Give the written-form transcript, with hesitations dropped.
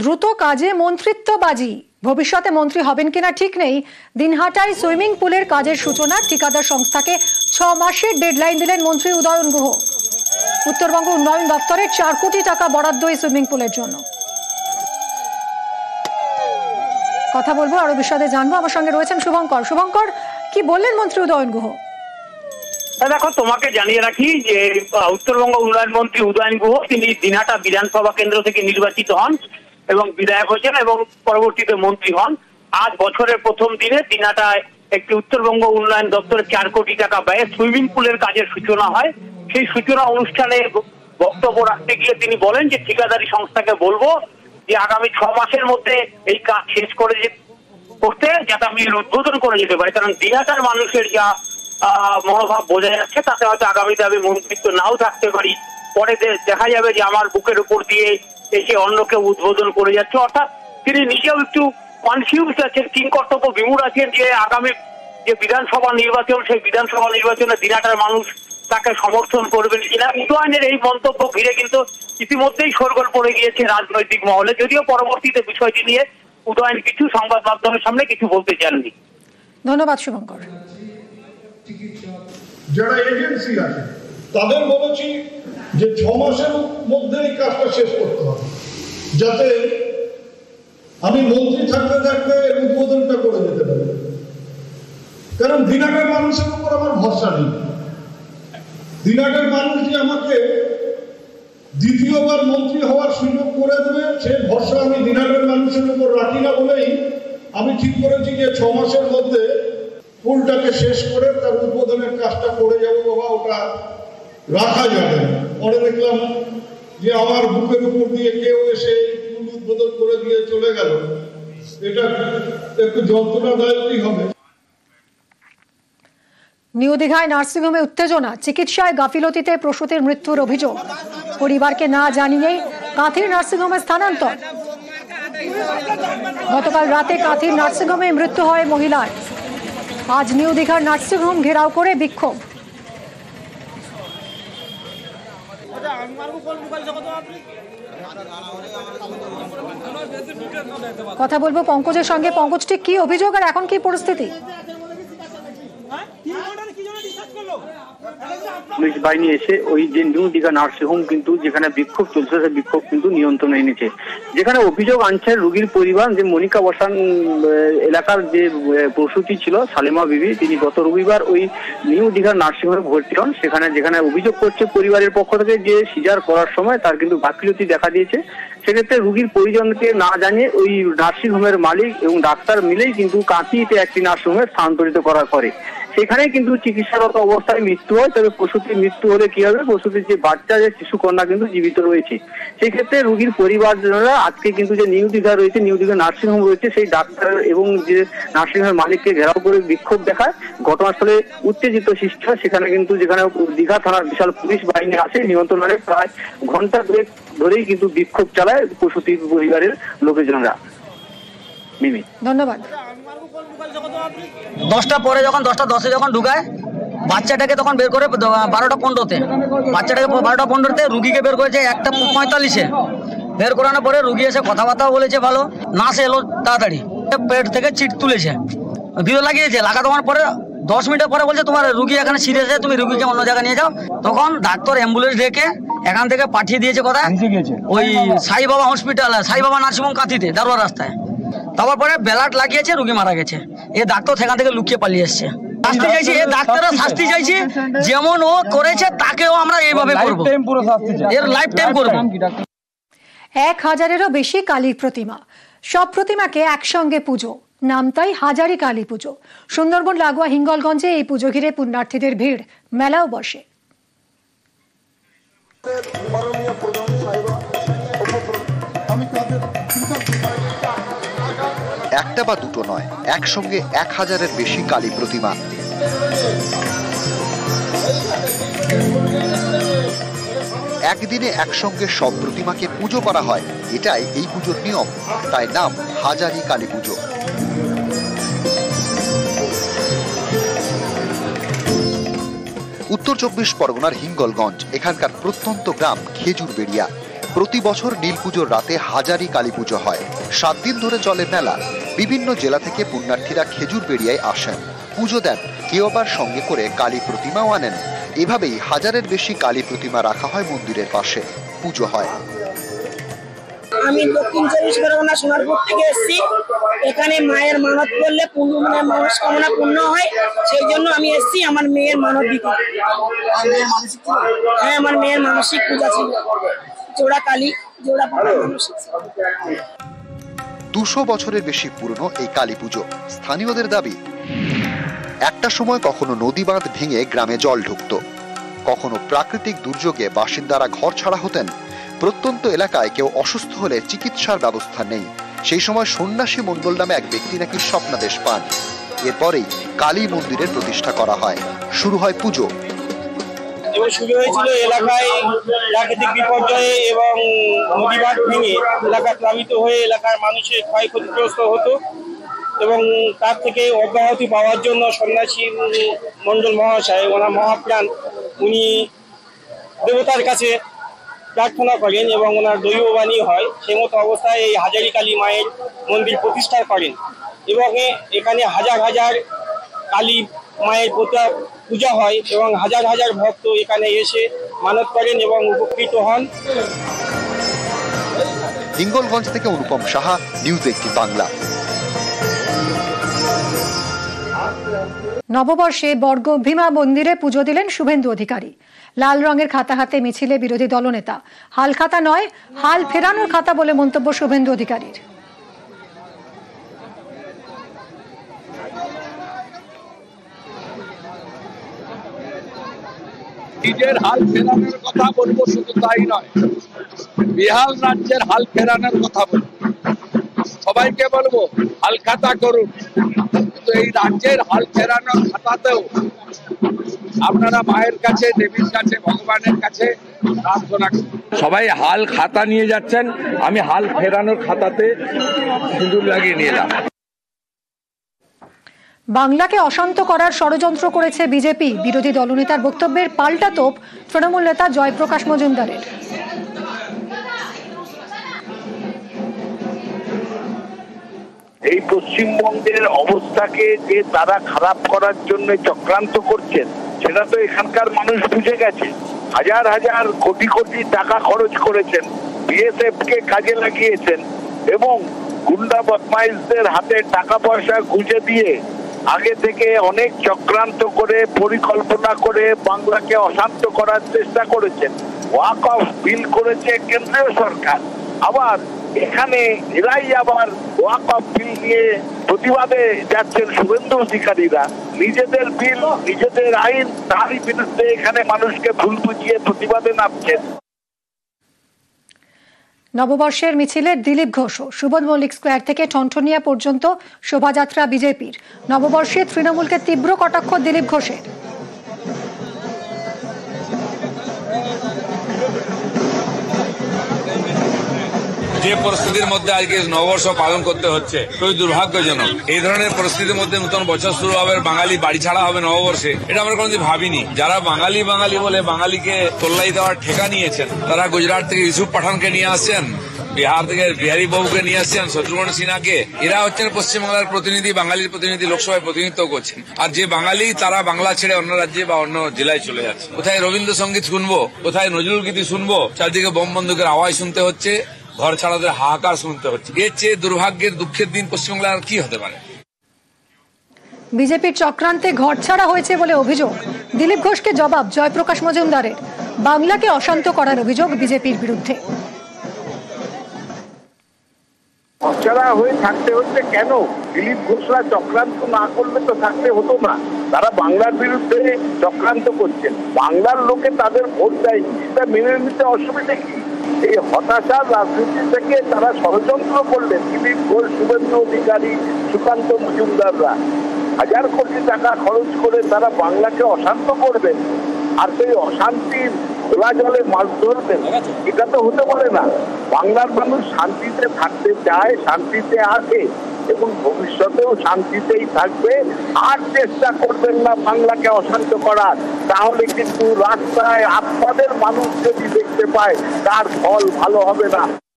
দ্রুত কাজে মন্ত্রিত্ববাজি, ভবিষ্যতে মন্ত্রী হবেন কিনা ঠিক নেই। দিনহাটায় সুইমিং পুলের কাজের সূচনা, ঠিকাদার সংস্থাকে 6 মাসের ডেডলাইন দিলেন মন্ত্রী উদয়ন গুহ। উত্তরবঙ্গ উন্নয়ন দপ্তরের 4 কোটি টাকা বরাদ্দ এই সুইমিং পুলের জন্য। কথা বলবো, আরো বিশদে জানবো। আমার সঙ্গে রয়েছেন শুভঙ্কর। শুভঙ্কর, কি বললেন মন্ত্রী উদয়ন গুহ? দেখো, তোমাকে জানিয়ে রাখি যে উত্তরবঙ্গ উন্নয়ন মন্ত্রী উদয়ন গুহ তিনি দিনহাটা বিধানসভা কেন্দ্র থেকে নির্বাচিত হন এবং বিধায়ক হয়েছেন এবং পরবর্তীতে মন্ত্রী হন। আজ বছরের প্রথম দিনে দিনহাটায় একটি উত্তরবঙ্গ উন্নয়ন দপ্তরের 4 কোটি টাকা ব্যয়ে সুইমিং পুলের কাজের সূচনা হয়। সেই সূচনা অনুষ্ঠানে বক্তব্য রাখতে গিয়ে তিনি বলেন যে ঠিকাদারি সংস্থাকে বলবো যে আগামী 6 মাসের মধ্যে এই কাজ শেষ করতে যাতে আমি উদ্বোধন করে যেতে পারি, কারণ দিনহাটার মানুষের যা মনোভাব বোঝা যাচ্ছে তাতে হয়তো আগামীতে আমি মন্ত্রিত্ব নাও থাকতে পারি, পরে দেখা যাবে যে আমার বুকের উপর দিয়ে এসে অন্যকে উদ্বোধন করে যাচ্ছে। অর্থাৎ তিনি নিজেও একটু কনফিউজ আছেন, কিংকর্তব্য বিমূঢ় আছেন যে আগামী যে বিধানসভা নির্বাচন, সেই বিধানসভা নির্বাচনে দিনহাটার মানুষ তাকে সমর্থন করবেন কিনা। উদয়নের এই মন্তব্য ঘিরে কিন্তু ইতিমধ্যেই শোরগোল পড়ে গিয়েছে রাজনৈতিক মহলে, যদিও পরবর্তীতে বিষয়টি নিয়ে উদয়ন কিছু সংবাদ মাধ্যমের সামনে কিছু বলতে চাননি। ধন্যবাদ শুভঙ্কর। যারা এজেন্সি আছে তাদের বলেছি যে 6 মাসের মধ্যে এই কাজটা শেষ করতে হবে, যাতে আমি মন্ত্রী থাকতে থাকতে উদ্বোধনটা করে যেতে পারি। কারণ দিনহাটার মানুষের উপর আমার ভরসা নেই। দিনহাটার মানুষ যে আমাকে দ্বিতীয়বার মন্ত্রী হওয়ার সুযোগ করে দেবে সে ভরসা আমি দিনহাটার মানুষের উপর রাখি না বলেই আমি ঠিক করেছি যে 6 মাসের মধ্যে পুলটাকে শেষ করে তার উদ্বোধনের কাজটা করে যাবো। বাবা, ওটা রাখা যাবে। পরে দেখলাম যে আমার বুকের উপর দিয়ে কেউ এসে পুল উদ্বোধন করে দিয়ে চলে গেল। এটা একটু যন্ত্রণাদায়কই হবে। নিউ দীঘায় নার্সিংহোমে উত্তেজনা, চিকিৎসায় গাফিলতিতে প্রসূতির মৃত্যুর অভিযোগ। পরিবারকে না জানিয়েই কাঁথির নার্সিংহোমে স্থানান্তর। গতকাল রাতে কাঁথির নার্সিংহোমে মৃত্যু হয় মহিলার। আজ নিউ দীঘার নার্সিংহোম ঘেরাও করে বিক্ষোভ। কথা বলবো পঙ্কজের সঙ্গে। পঙ্কজ, ঠিক কি অভিযোগ আর এখন কি পরিস্থিতি? পুলিশ বাহিনী এসে ওই যে নিউ দীঘা নার্সিংহোম কিন্তু যেখানে বিক্ষোভ চলছে সেই বিক্ষোভ কিন্তু নিয়ন্ত্রণে এনেছে। যেখানে অভিযোগ আনছে রোগীর পরিবার যে মনিকা বসান এলাকার যে প্রসূতি ছিল সালেমা বিবি, তিনি গত রবিবার ওই নিউ দীঘার নার্সিংহোমে ভর্তি হন। যেখানে অভিযোগ করছে পরিবারের পক্ষ থেকে যে সিজার করার সময় তার কিন্তু গাফিলতি দেখা দিয়েছে। সেক্ষেত্রে রোগীর পরিজনকে না জানিয়ে ওই নার্সিংহোমের মালিক এবং ডাক্তার মিলেই কিন্তু কাঁথিতে একটি নার্সিংহোমে স্থানান্তরিত করার পরে সেখানে কিন্তু চিকিৎসারত অবস্থায় মৃত্যু হয়। তবে প্রসূতির মৃত্যু হলে কি হবে, প্রসূতির যে বাচ্চা, যে শিশু কন্যা কিন্তু জীবিত রয়েছে। সেই ক্ষেত্রে রোগীর পরিবারজনেরা আজকে কিন্তু যে নিউ দীঘা রয়েছে, নিউ দীঘা নার্সিংহোম রয়েছে, সেই ডাক্তার এবং যে নার্সিংহোমের মালিককে ঘেরাও করে বিক্ষোভ দেখায়। ঘটনাস্থলে উত্তেজিত সৃষ্টি হয়। সেখানে কিন্তু যেখানে দীঘা থানার বিশাল পুলিশ বাহিনী আসে নিয়ন্ত্রণে, প্রায় ঘন্টা ধরেই কিন্তু বিক্ষোভ চালায় প্রসূতির পরিবারের লোকজনরা। মিমি, ধন্যবাদ। 10টা পরে যখন 10টা 10-এ যখন ঢুকায় বাচ্চাটাকে তখন বের করে 12টা 15-তে, বাচ্চাটাকে 12টা 15-তে, রুগীকে বের করেছে 1টা 45-এ। বের করানোর পরে রুগী এসে কথাবার্তা বলেছে ভালো, নার্স এলো তাড়াতাড়ি, পেট থেকে চিট তুলেছে, ভিড় লাগিয়েছে। লাগা দেওয়ার পরে 10 মিনিটের পরে বলছে তোমার রুগী এখানে সিরিয়াস আছে, তুমি রুগীকে অন্য জায়গায় নিয়ে যাও। তখন ডাক্তার অ্যাম্বুলেন্স ডেকে এখান থেকে পাঠিয়ে দিয়েছে কোথায়, ওই সাই বাবা হসপিটাল, সাই বাবা নার্সিংহোম কাঁথিতে, দারোয়া রাস্তায়। তারপর পরে ব্যালাট লাগিয়েছে, রুগী মারা গেছে। এ ডাক্তার সেখান থেকে লুকিয়ে পালিয়ে এসছে। শাস্তি চাইছি, এ ডাক্তাররা শাস্তি চাইছি, যেমন ও করেছে তাকেও আমরা এইভাবে করবো, এর লাইফ টাইম করবো। 1000-এরও বেশি কালী প্রতিমা, সব প্রতিমাকে একসঙ্গে পুজো, নাম তাই হাজারি কালী পুজো। সুন্দরবন লাগোয়া হিঙ্গলগঞ্জে এই পুজো ঘিরে পুণ্যার্থীদের ভিড়, মেলাও বসে। একটা বা দুটো নয়, একসঙ্গে 1000-এর বেশি কালী প্রতিমা। একদিনে একসঙ্গে সব প্রতিমাকে পুজো করা হয়, এটাই এই পুজোর নিয়ম, তাই নাম হাজারি কালী পুজো। উত্তর 24 পরগনার হিঙ্গলগঞ্জ, এখানকার প্রত্যন্ত গ্রাম খেজুরবেড়িয়া। প্রতি বছর নীল পুজোর রাতে হাজারি কালী পুজো হয়। 7 দিন ধরে চলে মেলা। বিভিন্ন জেলা থেকে পুণ্যার্থীরা খেজুর বেড়িয়ায় আসেন, পুজো দেন, কেউ আবার সঙ্গে করে কালী প্রতিমাও আনেন। এভাবেই হাজারের বেশি কালী প্রতিমা রাখা হয় মন্দিরের পাশে, পুজো হয়। আমি দক্ষিণ 24 পরগনা সোনারপুর থেকে এসেছি। এখানে মায়ের মানত করলে মনস্কামনা পূর্ণ হয়, সেই জন্য আমি এসেছি আমার মেয়ের মানত দিতে। হ্যাঁ, আমার মেয়ের মানসিক পূজা ছিল, জোড়া কালী, জোড়া মানসিক। 200 বছরের বেশি পুরনো এই কালী পুজো। স্থানীয়দের দাবি, একটা সময় কখনো নদী বাঁধ ভেঙে গ্রামে জল ঢুকত, কখনো প্রাকৃতিক দুর্যোগে বাসিন্দারা ঘর ছাড়া হতেন। প্রত্যন্ত এলাকায় কেউ অসুস্থ হলে চিকিৎসার ব্যবস্থা নেই। সেই সময় সন্ন্যাসী মণ্ডল নামে এক ব্যক্তি নাকি স্বপ্নাদেশ পান। এরপরেই কালী মন্দিরের প্রতিষ্ঠা করা হয়, শুরু হয় পুজো। শুরু হয়েছিল এলাকায় প্রাকৃতিক বিপর্যয়ে এবং নদী বাঁধ ভেঙে এলাকা প্লাবিত হয়ে এলাকার মানুষের ক্ষয়ক্ষতিগ্রস্ত হতো, এবং তার থেকে অব্যাহতি পাওয়ার জন্য সন্ন্যাসী মণ্ডল মহাশয়, ওনার মহাপ্রাণ, উনি দেবতার কাছে প্রার্থনা করেন এবং ওনার দৈববাণী হয়। সেই মতো অবস্থায় এই হাজারি কালী মায়ের মন্দির প্রতিষ্ঠা করেন এবং এখানে হাজার হাজার কালী মায়ের পূজা হয় এবং হাজার হাজার ভক্ত এখানে এসে মানত করেন এবং উপকৃত হন। হিঙ্গলগঞ্জ থেকে অনুপম সাহা, নিউজ 18 বাংলা। নববর্ষে বর্গ ভীমা মন্দিরে পুজো দিলেন শুভেন্দু অধিকারী। লাল রঙের খাতা হাতে মিছিলে বিরোধী দলনেতা। হাল খাতা নয়, হাল ফেরানোর খাতা বলে মন্তব্য শুভেন্দু অধিকারীর। নিজের হাল ফেরানোর কথা বলবো, শুধু তাই নয়, বিহার রাজ্যের হাল ফেরানোর কথা বলবো। সবাইকে বলবো হাল খাতা করুন, কিন্তু এই রাজ্যের হাল ফেরানোর খাতাতেও আপনারা মায়ের কাছে, দেবীর কাছে, ভগবানের কাছে প্রার্থনা করুন। সবাই হাল খাতা নিয়ে যাচ্ছেন, আমি হাল ফেরানোর খাতাতে সিঁদুর লাগিয়ে নিয়ে এলাম। বাংলাকে অশান্ত করার ষড়যন্ত্র করেছে বিজেপি। বিরোধী দলনেতার বক্তব্যের পাল্টা তোপ তৃণমূল নেতা জয়প্রকাশ মজুমদারের। এই পশ্চিমবঙ্গের অবস্থাকে যে তারা খারাপ করার জন্য চক্রান্ত করছেন, সেটা তো এখানকার মানুষ বুঝে গেছে। হাজার হাজার কোটি কোটি টাকা খরচ করেছেন, বিএসএফ কে কাজে লাগিয়েছেন এবং গুন্ডা বদমাইশদের হাতে টাকা পয়সা গুঁজে দিয়ে আগে থেকে অনেক চক্রান্ত করে, পরিকল্পনা করে বাংলাকে অশান্ত করার চেষ্টা করেছেন। ওয়াক অফ বিল করেছে কেন্দ্রীয় সরকার, আবার এখানে এরাই আবার ওয়াক অফ বিল নিয়ে প্রতিবাদে যাচ্ছেন শুভেন্দু অধিকারীরা। নিজেদের বিল, নিজেদের আইন, তারই বিরুদ্ধে এখানে মানুষকে ভুল বুঝিয়ে প্রতিবাদে নামছেন। নববর্ষের মিছিলে দিলীপ ঘোষও। সুবোধ মল্লিক স্কোয়ার থেকে ঠনঠনিয়া পর্যন্ত শোভাযাত্রা বিজেপির। নববর্ষে তৃণমূলকে তীব্র কটাক্ষ দিলীপ ঘোষের। যে পরিস্থিতির মধ্যে আজকে নববর্ষ পালন করতে হচ্ছে, খুবই দুর্ভাগ্যজনক। এই ধরনের পরিস্থিতির মধ্যে নতুন বছর শুরু হবে, বাঙালি বাড়ি ছাড়া হবে নববর্ষে, এটা আমরা কোনোদিন ভাবিনি। যারা বাঙালি বাঙালি বলে বাঙালিকে তোল্লাই দেওয়ার ঠেকা নিয়েছেন, তারা গুজরাট থেকে ইউসুফ পাঠানকে নিয়ে আসছেন, বিহার থেকে বিহারী বাবুকে নিয়ে আসছেন, শত্রুঘ্ন সিনহাকে। এরা হচ্ছেন পশ্চিমবাংলার প্রতিনিধি, বাঙালির প্রতিনিধি, লোকসভায় প্রতিনিধিত্ব করছেন। আর যে বাঙালি, তারা বাংলা ছেড়ে অন্য রাজ্যে বা অন্য জেলায় চলে যাচ্ছে। কোথায় রবীন্দ্রসঙ্গীত শুনবো, কোথায় নজরুল গীতি শুনবো, চারদিকে বোম বন্দুকের আওয়াজ শুনতে হচ্ছে, ঘর ছাড়াদের হাহাকার শুনতে হচ্ছে। এর চেয়ে দুর্ভাগ্যের, দুঃখের দিন পশ্চিমবাংলার আর কি হতে পারে? বিজেপির চক্রান্তে ঘর ছাড়া হয়েছে বলে অভিযোগ। দিলীপ ঘোষকে জবাব জয়প্রকাশ মজুমদারের। বাংলাকে অশান্ত করার অভিযোগ বিজেপির বিরুদ্ধে। ঘরছাড়া হয়ে থাকতে হচ্ছে কেন? দিলীপ ঘোষরা চক্রান্ত না করলে তো থাকতে হতো না। তারা বাংলার বিরুদ্ধে চক্রান্ত করছেন, বাংলার লোকে তাদের ভোট দেয়নি, সেটা মেনে নিতে অসুবিধা কি? এই হতাশার রাজনীতি থেকে তারা ষড়যন্ত্র করলেন। দিলীপ ঘোষ, শুভেন্দু অধিকারী, সুকান্ত মজুমদাররা হাজার কোটি টাকা খরচ করে তারা বাংলাকে অশান্ত করবেন, আর সেই অশান্তির খোলা জলে মাছ ধরবেন। এটা তো হতে পারে না। বাংলার মানুষ শান্তিতে থাকতে চায়, শান্তিতে আছে, এবং ভবিষ্যতেও শান্তিতেই থাকবে। আর চেষ্টা করবেন না বাংলাকে অশান্ত করার, তাহলে কিন্তু রাস্তায় আপনাদের মানুষ যদি দেখতে পায় তার ফল ভালো হবে না।